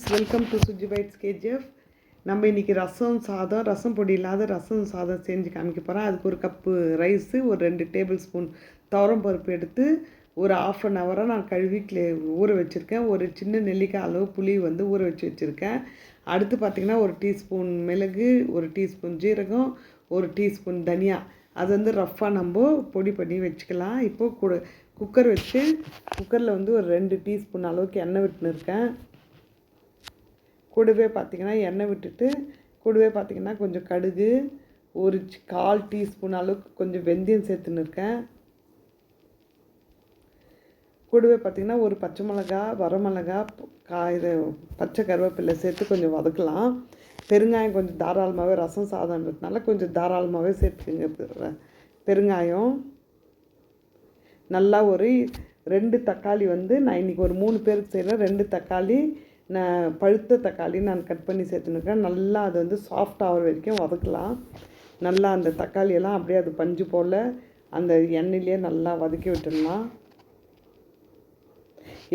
Welcome to Suji bites KGF. நம்ம இன்றைக்கி ரசம் பொடி இல்லாத ரசம் சாதம் செஞ்சு காமிக்க போகிறோம். அதுக்கு ஒரு கப்பு ரைஸு, ஒரு 2 டேபிள் ஸ்பூன் துவரம் பருப்பு எடுத்து ஒரு 1/2 அன் ஹவராக நான் கழுவி ஊற வச்சுருக்கேன். ஒரு சின்ன நெல்லிக்காய் அளவு புளி வந்து ஊற வச்சுருக்கேன். அடுத்து பார்த்திங்கன்னா ஒரு டீஸ்பூன் மிளகு, ஒரு டீஸ்பூன் ஜீரகம், ஒரு டீஸ்பூன் தனியா, அது வந்து ரஃப்பாக நம்ம பொடி பண்ணி வச்சுக்கலாம். இப்போது குக்கர் வச்சு குக்கரில் வந்து ஒரு 2 டீஸ்பூன் அளவுக்கு எண்ணெய் விட்டுன்னு இருக்கேன். கூடவே பார்த்திங்கன்னா எண்ணெய் விட்டுட்டு கூடவே பார்த்திங்கன்னா கொஞ்சம் கடுகு, ஒரு 1/4 டீஸ்பூன் அளவுக்கு கொஞ்சம் வெந்தயம் சேர்த்துன்னு இருக்கேன். கூடவே பார்த்திங்கன்னா ஒரு பச்சை மிளகா, வரமிளகா, இது பச்சை கருவேப்பிலை சேர்த்து கொஞ்சம் வதக்கலாம். பெருங்காயம் கொஞ்சம் தாராளமாகவே, ரசம் சாதம்ன்றதுனால கொஞ்சம் தாராளமாகவே சேர்த்துக்குங்க. பெருங்காயம் நல்லா ஒரு 2 தக்காளி வந்து நான் இன்றைக்கி ஒரு 3 பேருக்கு செய்கிறேன். 2 தக்காளி நான் பழுத்த தக்காளி நான் கட் பண்ணி சேர்த்துனுக்கேன். நல்லா அது வந்து சாஃப்ட் ஆகிற வரைக்கும் வதக்கலாம். நல்லா அந்த தக்காளியெல்லாம் அப்படியே அது பஞ்சு போல் அந்த எண்ணெயிலே நல்லா வதக்கி விட்டுடலாம்.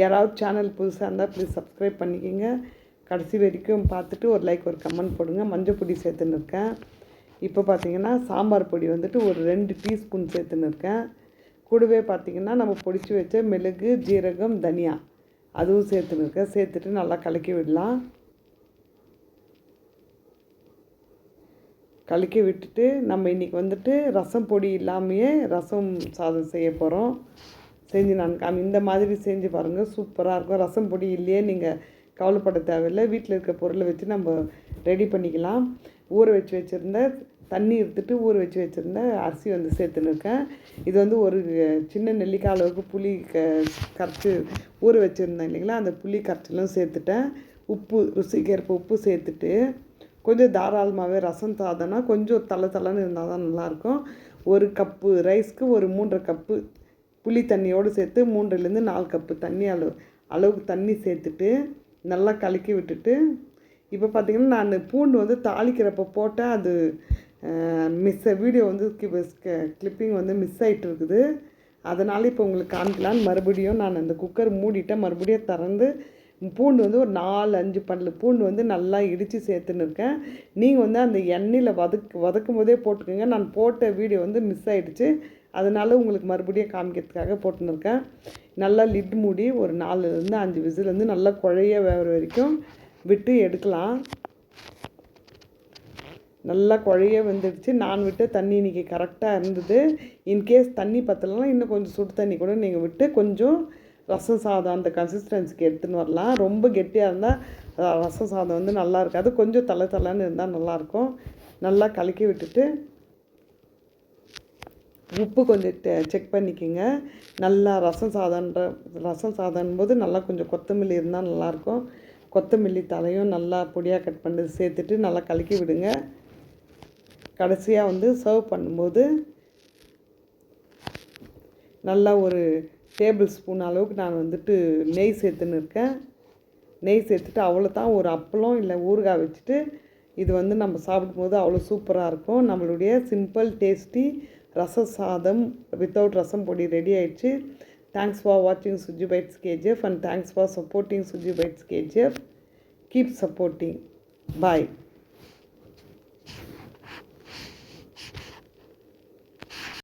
யாராவது சேனல் புதுசாக இருந்தால் ப்ளீஸ் சப்ஸ்கிரைப் பண்ணிக்கோங்க. கடைசி வரைக்கும் பார்த்துட்டு ஒரு லைக், ஒரு கமெண்ட் போடுங்க. மஞ்சள் பொடி சேர்த்துன்னு இருக்கேன். இப்போ பார்த்திங்கன்னா சாம்பார் பொடி வந்துட்டு ஒரு 2 டீஸ்பூன் சேர்த்துன்னு இருக்கேன். கூடவே பார்த்திங்கன்னா நம்ம பொடிச்சு வச்ச மிளகு, ஜீரகம், தனியா அதுவும் சேர்த்துன்னு இருக்கேன். சேர்த்துட்டு நல்லா கலக்கி விடலாம். கலக்கி விட்டுட்டு நம்ம இன்றைக்கி வந்துட்டு ரசம் பொடி இல்லாமையே ரசம் சாதம் செய்ய போகிறோம். செஞ்சு நான் இந்த மாதிரி செஞ்சு பாருங்கள், சூப்பராக இருக்கும். ரசம் பொடி இல்லையே நீங்கள் கவலைப்பட தேவையில்லை. வீட்டில் இருக்க பொருளை வச்சு நம்ம ரெடி பண்ணிக்கலாம். ஊற வச்சுருந்த தண்ணி எடுத்துட்டு ஊற வச்சுருந்த அரிசி வந்து சேர்த்துன்னு இருக்கேன். இது வந்து ஒரு சின்ன நெல்லிக்காய் அளவுக்கு புளி கரைச்சி ஊற வச்சுருந்தேன் இல்லைங்களா, அந்த புளி கரைச்சலும் சேர்த்துட்டேன். உப்பு ருசிக்கேற்ப உப்பு சேர்த்துட்டு கொஞ்சம் தாராளமாகவே ரசம் சாதம்னா கொஞ்சம் தலை இருந்தால் தான் நல்லாயிருக்கும். ஒரு கப்பு ரைஸ்க்கு ஒரு 3.5 கப்பு புளி தண்ணியோடு சேர்த்து 3லேருந்து 4 கப்பு தண்ணி அளவுக்கு தண்ணி சேர்த்துட்டு நல்லா கலக்கி விட்டுட்டு, இப்போ பார்த்திங்கன்னா நான் பூண்டு வந்து தாளிக்கிறப்போ போட்டேன். அது வீடியோ வந்து கிளிப்பிங் வந்து மிஸ் ஆகிட்டு இருக்குது. அதனால் இப்போ உங்களுக்கு காமிக்கலான்னு மறுபடியும் நான் அந்த குக்கர் மூடிட்டேன். மறுபடியும் திறந்து பூண்டு வந்து ஒரு 4-5 பல் பூண்டு வந்து நல்லா இடித்து சேர்த்துன்னு இருக்கேன். நீங்கள் வந்து அந்த எண்ணெயில் வதக்கும் போதே போட்டுக்கோங்க. நான் போட்ட வீடியோ வந்து மிஸ் ஆகிடுச்சு. அதனால் உங்களுக்கு மறுபடியும் காமிக்கிறதுக்காக போட்டுன்னு இருக்கேன். நல்லா லிட் மூடி ஒரு 4லேருந்து 5 விசில் வந்து நல்லா குழைய வேகிற வரைக்கும் விட்டு எடுக்கலாம். நல்லா குழைய வந்துடுச்சு. நான் விட்டு தண்ணி இன்றைக்கி கரெக்டாக இருந்தது. இன்கேஸ் தண்ணி பற்றலைன்னா இன்னும் கொஞ்சம் சுடு தண்ணி கூட நீங்கள் விட்டு கொஞ்சம் ரசம் சாதம் அந்த கன்சிஸ்டன்சிக்கு எடுத்துன்னு வரலாம். ரொம்ப கெட்டியாக இருந்தால் ரசம் சாதம் வந்து நல்லா இருக்காது. கொஞ்சம் தலைன்னு இருந்தால் நல்லாயிருக்கும். நல்லா கலக்கி விட்டுட்டு உப்பு கொஞ்சம் செக் பண்ணிக்கோங்க. நல்லா ரசம் சாதம் போது நல்லா கொஞ்சம் கொத்தமல்லி இருந்தால் நல்லாயிருக்கும். கொத்தமல்லி தலையும் நல்லா பொடியாக கட் பண்ணி சேர்த்துட்டு நல்லா கலக்கி விடுங்க. கடைசியாக வந்து சர்வ் பண்ணும்போது நல்லா ஒரு டேபிள் ஸ்பூன் அளவுக்கு நான் வந்துட்டு நெய் சேர்த்துன்னு இருக்கேன். நெய் சேர்த்துட்டு அவ்வளோதான், ஒரு அப்பளம் இல்லை ஊறுகாய் வச்சுட்டு இது வந்து நம்ம சாப்பிடும்போது அவ்வளோ சூப்பராக இருக்கும். நம்மளுடைய சிம்பிள் டேஸ்டி ரசம் சாதம் வித்தவுட் ரசம் பொடி ரெடி ஆயிடுச்சு. தேங்க்ஸ் ஃபார் வாட்சிங் Suji bites KGF and thanks for supporting Suji bites KGF. Keep supporting. Bye.